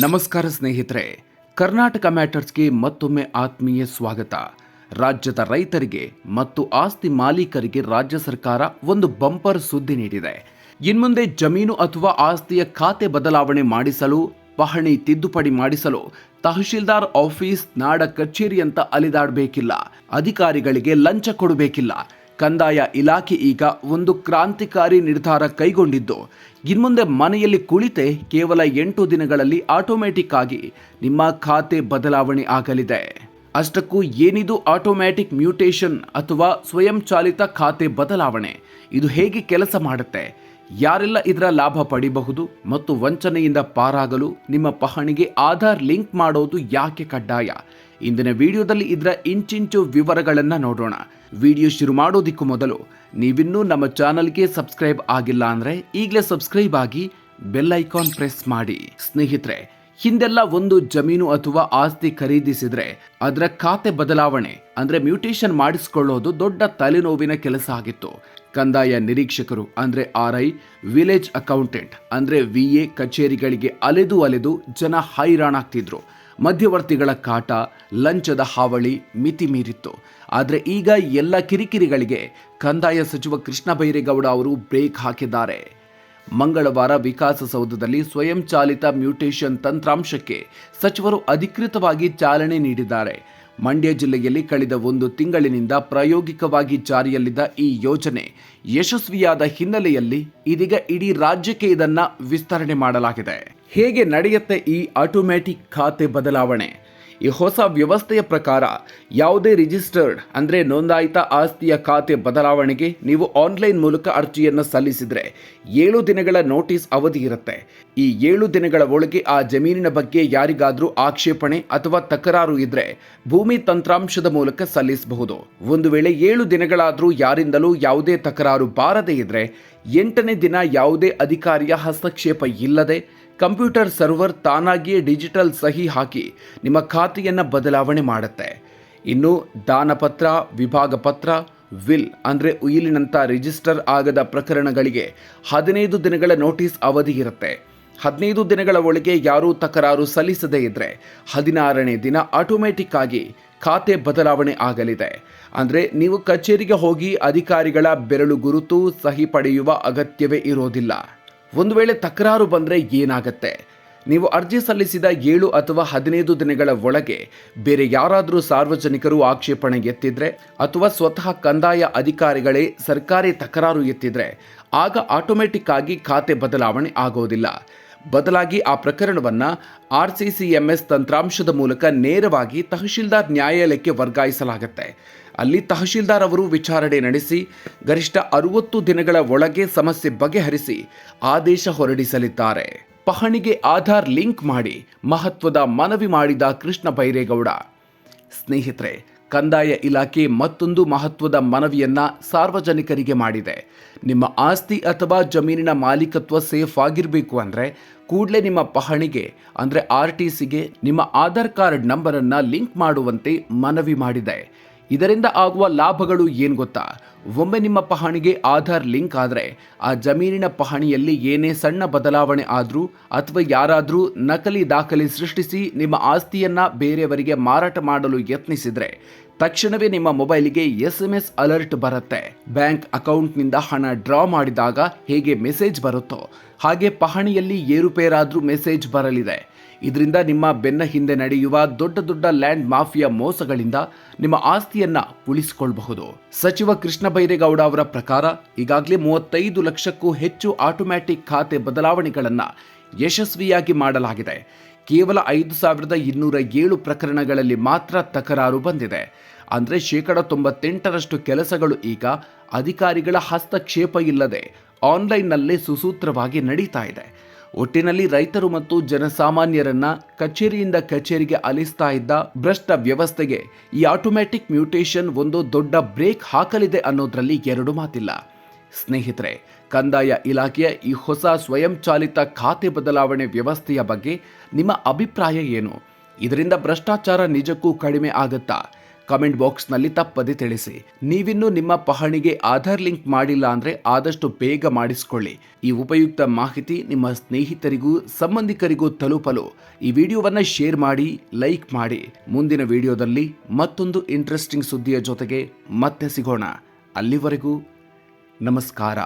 ನಮಸ್ಕಾರ ಸ್ನೇಹಿತರೆ, ಕರ್ನಾಟಕ ಮ್ಯಾಟರ್ಸ್ಗೆ ಮತ್ತೊಮ್ಮೆ ಆತ್ಮೀಯ ಸ್ವಾಗತ. ರಾಜ್ಯದ ರೈತರಿಗೆ ಮತ್ತು ಆಸ್ತಿ ಮಾಲೀಕರಿಗೆ ರಾಜ್ಯ ಸರ್ಕಾರ ಒಂದು ಬಂಪರ್ ಸುದ್ದಿ ನೀಡಿದೆ. ಇನ್ಮುಂದೆ ಜಮೀನು ಅಥವಾ ಆಸ್ತಿಯ ಖಾತೆ ಬದಲಾವಣೆ ಮಾಡಿಸಲು, ಪಹಣಿ ತಿದ್ದುಪಡಿ ಮಾಡಿಸಲು ತಹಶೀಲ್ದಾರ್ ಆಫೀಸ್, ನಾಡ ಕಚೇರಿ ಅಂತ ಅಲಿದಾಡಬೇಕಿಲ್ಲ. ಅಧಿಕಾರಿಗಳಿಗೆ ಲಂಚ ಕೊಡಬೇಕಿಲ್ಲ. ಕಂದಾಯ ಇಲಾಖೆ ಈಗ ಒಂದು ಕ್ರಾಂತಿಕಾರಿ ನಿರ್ಧಾರ ಕೈಗೊಂಡಿದ್ದು, ಇನ್ಮುಂದೆ ಮನೆಯಲ್ಲಿ ಕುಳಿತೆ ಕೇವಲ 8 ದಿನಗಳಲ್ಲಿ ಆಟೋಮ್ಯಾಟಿಕ್ ಆಗಿ ನಿಮ್ಮ ಖಾತೆ ಬದಲಾವಣೆ ಆಗಲಿದೆ. ಅಷ್ಟಕ್ಕೂ ಏನಿದು ಆಟೋಮ್ಯಾಟಿಕ್ ಮ್ಯೂಟೇಷನ್ ಅಥವಾ ಸ್ವಯಂಚಾಲಿತ ಖಾತೆ ಬದಲಾವಣೆ? ಇದು ಹೇಗೆ ಕೆಲಸ ಮಾಡುತ್ತೆ? ಯಾರೆಲ್ಲ ಇದರ ಲಾಭ ಪಡಿಬಹುದು? ಮತ್ತು ವಂಚನೆಯಿಂದ ಪಾರಾಗಲು ನಿಮ್ಮ ಪಹಣಿಗೆ ಆಧಾರ್ ಲಿಂಕ್ ಮಾಡೋದು ಯಾಕೆ ಕಡ್ಡಾಯ? ಇಂದಿನ ವಿಡಿಯೋದಲ್ಲಿ ಇದರ ಇಂಚಿಂಚು ವಿವರಗಳನ್ನು ನೋಡೋಣ. ವಿಡಿಯೋ ಶುರು ಮಾಡೋದಕ್ಕೂ ಮೊದಲು ನೀವಿನ್ನೂ ನಮ್ಮ ಚಾನಲ್ಗೆ ಸಬ್ಸ್ಕ್ರೈಬ್ ಆಗಿಲ್ಲ ಅಂದರೆ ಈಗಲೇ ಸಬ್ಸ್ಕ್ರೈಬ್ ಆಗಿ ಬೆಲ್ ಐಕಾನ್ ಪ್ರೆಸ್ ಮಾಡಿ. ಸ್ನೇಹಿತರೆ, ಹಿಂದೆಲ್ಲ ಒಂದು ಜಮೀನು ಅಥವಾ ಆಸ್ತಿ ಖರೀದಿಸಿದ್ರೆ ಅದರ ಖಾತೆ ಬದಲಾವಣೆ ಅಂದ್ರೆ ಮ್ಯೂಟೇಷನ್ ಮಾಡಿಸಿಕೊಳ್ಳೋದು ದೊಡ್ಡ ತಲೆನೋವಿನ ಕೆಲಸ ಆಗಿತ್ತು. ಕಂದಾಯ ನಿರೀಕ್ಷಕರು ಅಂದ್ರೆ RI, ವಿಲೇಜ್ ಅಕೌಂಟೆಂಟ್ ಅಂದ್ರೆ VA ಕಚೇರಿಗಳಿಗೆ ಅಲೆದು ಜನ ಹೈರಾಣಾಗ್ತಿದ್ರು. ಮಧ್ಯವರ್ತಿಗಳ ಕಾಟ, ಲಂಚದ ಹಾವಳಿ ಮಿತಿ ಮೀರಿತ್ತು. ಆದರೆ ಈಗ ಎಲ್ಲ ಕಿರಿಕಿರಿಗಳಿಗೆ ಕಂದಾಯ ಸಚಿವ ಕೃಷ್ಣ ಬೈರೇಗೌಡ ಅವರು ಬ್ರೇಕ್ ಹಾಕಿದ್ದಾರೆ. ಮಂಗಳವಾರ ವಿಕಾಸಸೌಧದಲ್ಲಿ ಸ್ವಯಂಚಾಲಿತ ಮ್ಯೂಟೇಷನ್ ತಂತ್ರಾಂಶಕ್ಕೆ ಸಚಿವರು ಅಧಿಕೃತವಾಗಿ ಚಾಲನೆ ನೀಡಿದ್ದಾರೆ. ಮಂಡ್ಯ ಜಿಲ್ಲೆಯಲ್ಲಿ ಕಳೆದ 1 ತಿಂಗಳಿನಿಂದ ಪ್ರಾಯೋಗಿಕವಾಗಿ ಜಾರಿಯಲ್ಲಿದ್ದ ಈ ಯೋಜನೆ ಯಶಸ್ವಿಯಾದ ಹಿನ್ನೆಲೆಯಲ್ಲಿ ಇದೀಗ ಇಡೀ ರಾಜ್ಯಕ್ಕೆ ಇದನ್ನ ವಿಸ್ತರಣೆ ಮಾಡಲಾಗಿದೆ. ಹೇಗೆ ನಡೆಯುತ್ತೆ ಈ ಆಟೋಮ್ಯಾಟಿಕ್ ಖಾತೆ ಬದಲಾವಣೆ? ಈ ಹೊಸ ವ್ಯವಸ್ಥೆಯ ಪ್ರಕಾರ ಯಾವುದೇ ರಿಜಿಸ್ಟರ್ಡ್ ಅಂದರೆ ನೋಂದಾಯಿತ ಆಸ್ತಿಯ ಖಾತೆ ಬದಲಾವಣೆಗೆ ನೀವು ಆನ್ಲೈನ್ ಮೂಲಕ ಅರ್ಜಿಯನ್ನು ಸಲ್ಲಿಸಿದರೆ 7 ದಿನಗಳ ನೋಟಿಸ್ ಅವಧಿ ಇರುತ್ತೆ. ಈ 7 ದಿನಗಳ ಒಳಗೆ ಆ ಜಮೀನಿನ ಬಗ್ಗೆ ಯಾರಿಗಾದರೂ ಆಕ್ಷೇಪಣೆ ಅಥವಾ ತಕರಾರು ಇದ್ರೆ ಭೂಮಿ ತಂತ್ರಾಂಶದ ಮೂಲಕ ಸಲ್ಲಿಸಬಹುದು. ಒಂದು ವೇಳೆ 7 ದಿನಗಳಾದರೂ ಯಾರಿಂದಲೂ ಯಾವುದೇ ತಕರಾರು ಬಾರದೇ ಇದ್ರೆ 8ನೇ ದಿನ ಯಾವುದೇ ಅಧಿಕಾರಿಯ ಹಸ್ತಕ್ಷೇಪ ಇಲ್ಲದೆ ಕಂಪ್ಯೂಟರ್ ಸರ್ವರ್ ತಾನಾಗಿಯೇ ಡಿಜಿಟಲ್ ಸಹಿ ಹಾಕಿ ನಿಮ್ಮ ಖಾತೆಯನ್ನು ಬದಲಾವಣೆ ಮಾಡುತ್ತೆ. ಇನ್ನು ದಾನಪತ್ರ, ವಿಭಾಗ ಪತ್ರ, ವಿಲ್ ಅಂದರೆ ಉಯಿಲಿನಂಥ ರಿಜಿಸ್ಟರ್ ಆಗದ ಪ್ರಕರಣಗಳಿಗೆ 15 ದಿನಗಳ ನೋಟಿಸ್ ಅವಧಿ ಇರುತ್ತೆ. 15 ದಿನಗಳ ಒಳಗೆ ಯಾರೂ ತಕರಾರು ಸಲ್ಲಿಸದೇ ಇದ್ದರೆ 16ನೇ ದಿನ ಆಟೋಮ್ಯಾಟಿಕ್ ಆಗಿ ಖಾತೆ ಬದಲಾವಣೆ ಆಗಲಿದೆ. ಅಂದರೆ ನೀವು ಕಚೇರಿಗೆ ಹೋಗಿ ಅಧಿಕಾರಿಗಳ ಬೆರಳು ಗುರುತು, ಸಹಿ ಪಡೆಯುವ ಅಗತ್ಯವೇ ಇರೋದಿಲ್ಲ. ಒಂದು ವೇಳೆ ತಕರಾರು ಬಂದರೆ ಏನಾಗುತ್ತೆ? ನೀವು ಅರ್ಜಿ ಸಲ್ಲಿಸಿದ 7 ಅಥವಾ 15 ದಿನಗಳ ಒಳಗೆ ಬೇರೆ ಯಾರಾದರೂ ಸಾರ್ವಜನಿಕರು ಆಕ್ಷೇಪಣೆ ಎತ್ತಿದ್ರೆ ಅಥವಾ ಸ್ವತಃ ಕಂದಾಯ ಅಧಿಕಾರಿಗಳೇ ಸರ್ಕಾರಿ ತಕರಾರು ಎತ್ತಿದ್ರೆ ಆಗ ಆಟೋಮ್ಯಾಟಿಕ್ ಆಗಿ ಖಾತೆ ಬದಲಾವಣೆ ಆಗೋದಿಲ್ಲ. ಬದಲಾಗಿ ಆ ಪ್ರಕರಣವನ್ನು RCCMS ತಂತ್ರಾಂಶದ ಮೂಲಕ ನೇರವಾಗಿ ತಹಶೀಲ್ದಾರ್ ನ್ಯಾಯಾಲಯಕ್ಕೆ ವರ್ಗಾಯಿಸಲಾಗುತ್ತೆ. ಅಲ್ಲಿ ತಹಶೀಲ್ದಾರ್ ಅವರು ವಿಚಾರಣೆ ನಡೆಸಿ ಗರಿಷ್ಠ 60 ದಿನಗಳ ಒಳಗೆ ಸಮಸ್ಯೆ ಬಗೆಹರಿಸಿ ಆದೇಶ ಹೊರಡಿಸಲಿದ್ದಾರೆ. ಪಹಣಿಗೆ ಆಧಾರ್ ಲಿಂಕ್ ಮಾಡಿ ಮಹತ್ವದ ಮನವಿ ಮಾಡಿದ ಕೃಷ್ಣ ಬೈರೇಗೌಡ. ಸ್ನೇಹಿತರೆ, ಕಂದಾಯ ಇಲಾಖೆ ಮತ್ತೊಂದು ಮಹತ್ವದ ಮನವಿಯನ್ನ ಸಾರ್ವಜನಿಕರಿಗೆ ಮಾಡಿದೆ. ನಿಮ್ಮ ಆಸ್ತಿ ಅಥವಾ ಜಮೀನಿನ ಮಾಲೀಕತ್ವ ಸೇಫ್ ಆಗಿರಬೇಕು ಅಂದರೆ ಕೂಡಲೇ ನಿಮ್ಮ ಪಹಣಿಗೆ ಅಂದರೆ RTCಗೆ ನಿಮ್ಮ ಆಧಾರ್ ಕಾರ್ಡ್ ನಂಬರನ್ನು ಲಿಂಕ್ ಮಾಡುವಂತೆ ಮನವಿ ಮಾಡಿದೆ. ಇದರಿಂದ ಆಗುವ ಲಾಭಗಳು ಏನು ಗೊತ್ತಾ? ಒಮ್ಮೆ ನಿಮ್ಮ ಪಹಣಿಗೆ ಆಧಾರ್ ಲಿಂಕ್ ಆದರೆ ಆ ಜಮೀನಿನ ಪಹಣಿಯಲ್ಲಿ ಏನೇ ಸಣ್ಣ ಬದಲಾವಣೆ ಆದರೂ ಅಥವಾ ಯಾರಾದರೂ ನಕಲಿ ದಾಖಲೆ ಸೃಷ್ಟಿಸಿ ನಿಮ್ಮ ಆಸ್ತಿಯನ್ನು ಬೇರೆಯವರಿಗೆ ಮಾರಾಟ ಮಾಡಲು ಯತ್ನಿಸಿದರೆ ತಕ್ಷಣವೇ ನಿಮ್ಮ ಮೊಬೈಲಿಗೆ SMS ಅಲರ್ಟ್ ಬರುತ್ತೆ. ಬ್ಯಾಂಕ್ ಅಕೌಂಟ್ನಿಂದ ಹಣ ಡ್ರಾ ಮಾಡಿದಾಗ ಹೇಗೆ ಮೆಸೇಜ್ ಬರುತ್ತೋ ಹಾಗೆ ಪಹಣಿಯಲ್ಲಿ ಏರುಪೇರಾದ್ರೂ ಮೆಸೇಜ್ ಬರಲಿದೆ. ಇದರಿಂದ ನಿಮ್ಮ ಬೆನ್ನ ಹಿಂದೆ ನಡೆಯುವ ದೊಡ್ಡ ಲ್ಯಾಂಡ್ ಮಾಫಿಯಾ ಮೋಸಗಳಿಂದ ನಿಮ್ಮ ಆಸ್ತಿಯನ್ನ ಉಳಿಸಿಕೊಳ್ಳಬಹುದು. ಸಚಿವ ಕೃಷ್ಣ ಬೈರೇಗೌಡ ಅವರ ಪ್ರಕಾರ ಈಗಾಗಲೇ 35 ಲಕ್ಷಕ್ಕೂ ಹೆಚ್ಚು ಆಟೋಮ್ಯಾಟಿಕ್ ಖಾತೆ ಬದಲಾವಣೆಗಳನ್ನು ಯಶಸ್ವಿಯಾಗಿ ಮಾಡಲಾಗಿದೆ. ಕೇವಲ 5207 ಪ್ರಕರಣಗಳಲ್ಲಿ ಮಾತ್ರ ತಕರಾರು ಬಂದಿದೆ. ಅಂದರೆ 98% ಕೆಲಸಗಳು ಈಗ ಅಧಿಕಾರಿಗಳ ಹಸ್ತಕ್ಷೇಪ ಇಲ್ಲದೆ ಆನ್ಲೈನ್ನಲ್ಲೇ ಸುಸೂತ್ರವಾಗಿ ನಡೀತಾ ಇದೆ. ಒಟ್ಟಿನಲ್ಲಿ ರೈತರು ಮತ್ತು ಜನಸಾಮಾನ್ಯರನ್ನ ಕಚೇರಿಯಿಂದ ಕಚೇರಿಗೆ ಅಲಿಸ್ತಾ ಇದ್ದ ಭ್ರಷ್ಟ ವ್ಯವಸ್ಥೆಗೆ ಈ ಆಟೋಮ್ಯಾಟಿಕ್ ಮ್ಯೂಟೇಷನ್ ಒಂದು ದೊಡ್ಡ ಬ್ರೇಕ್ ಹಾಕಲಿದೆ ಅನ್ನೋದ್ರಲ್ಲಿ 2 ಮಾತಿಲ್ಲ. ಸ್ನೇಹಿತರೆ, ಕಂದಾಯ ಇಲಾಖೆಯ ಈ ಹೊಸ ಸ್ವಯಂಚಾಲಿತ ಖಾತೆ ಬದಲಾವಣೆ ವ್ಯವಸ್ಥೆಯ ಬಗ್ಗೆ ನಿಮ್ಮ ಅಭಿಪ್ರಾಯ ಏನು? ಇದರಿಂದ ಭ್ರಷ್ಟಾಚಾರ ನಿಜಕ್ಕೂ ಕಡಿಮೆ ಆಗುತ್ತಾ? ಕಮೆಂಟ್ ಬಾಕ್ಸ್ನಲ್ಲಿ ತಪ್ಪದೆ ತಿಳಿಸಿ. ನೀವಿನ್ನೂ ನಿಮ್ಮ ಪಹಣಿಗೆ ಆಧಾರ್ ಲಿಂಕ್ ಮಾಡಿಲ್ಲ ಅಂದ್ರೆ ಆದಷ್ಟು ಬೇಗ ಮಾಡಿಸಿಕೊಳ್ಳಿ. ಈ ಉಪಯುಕ್ತ ಮಾಹಿತಿ ನಿಮ್ಮ ಸ್ನೇಹಿತರಿಗೂ ಸಂಬಂಧಿಕರಿಗೂ ತಲುಪಲು ಈ ವಿಡಿಯೋವನ್ನ ಶೇರ್ ಮಾಡಿ, ಲೈಕ್ ಮಾಡಿ. ಮುಂದಿನ ವಿಡಿಯೋದಲ್ಲಿ ಮತ್ತೊಂದು ಇಂಟ್ರೆಸ್ಟಿಂಗ್ ಸುದ್ದಿಯ ಜೊತೆಗೆ ಮತ್ತೆ ಸಿಗೋಣ. ಅಲ್ಲಿವರೆಗೂ ನಮಸ್ಕಾರ.